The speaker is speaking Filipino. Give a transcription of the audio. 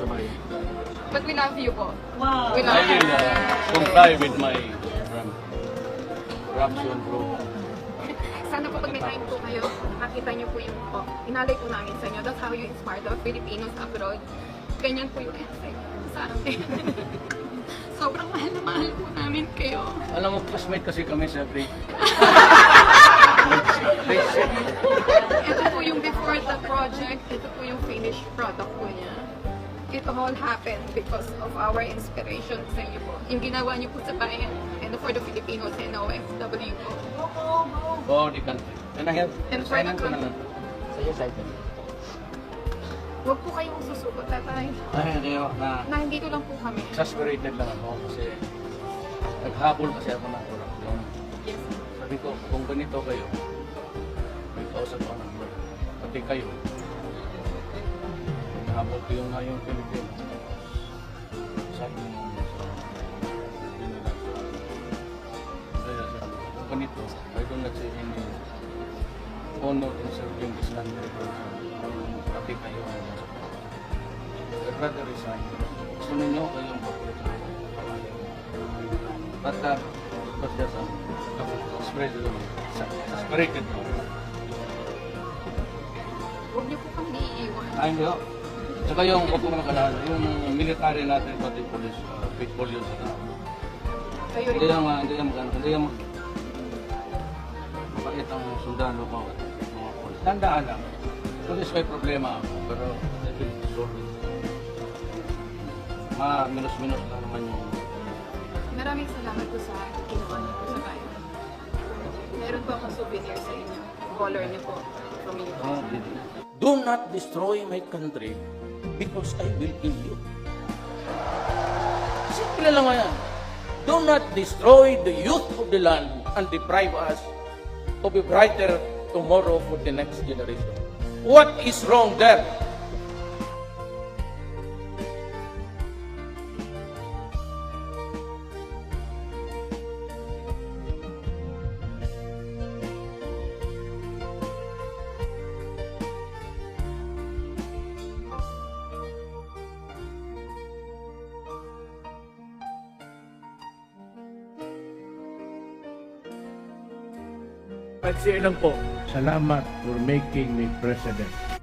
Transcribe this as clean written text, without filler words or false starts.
sa bayan. But we love you po. Wow. We I love you. will comply with my corruption group. Sana po pag may time po kayo, makita niyo po yung po. Inalay po namin sa inyo. That's how you inspire the Filipinos abroad. Ganyan po yung effect sa amin. Sobrang mahal na mahal po namin kayo. Alam mo, classmate kasi kami sa break. Ito po yung before the project. Ito po yung finished product po niya. It all happened because of our inspiration sa inyo po. Yung ginawa niyo po sa bayan and for the Filipinos and OFW po. For the country. And I have, And for the signan ko na lang. Sa'yo, side. Huwag po kayong susubot, tatay. Ay, hindi ako na Nandito lang po kami. exasperated lang ako kasi naghabol kasi ako ng corruption. Yes. Sabi ko, kung ganito kayo, may kausap ako ng Lord. Pati kayo, nahabol ko yung ngayong Pilipino. Sabi mo, kaya sabi ko, kung ganito, I do not see any honor in serving this country. Pati kayo, I'd rather resign. Gusto ninyo kayong papulit. But just separated. Huwag niyo po kami iiwan. Ay, hindi ho. Saka yung huwag ko nakalala, yung military natin, pati police, faithful yun sa tao. Kayo Hindi rin. yung mapakit ang sundalo ko at mga police. Tandaan lang, police may problema ako, pero I will solve it. Minus-minus lang naman yung Maraming salamat po sa ginawa niyo po sa bayan. Meron po akong souvenir sa inyo. Color niyo po from you. Do not destroy my country because I will kill you. Simple lang yan. Do not destroy the youth of the land and deprive us of a brighter tomorrow for the next generation. What is wrong there? Salamat for making me president.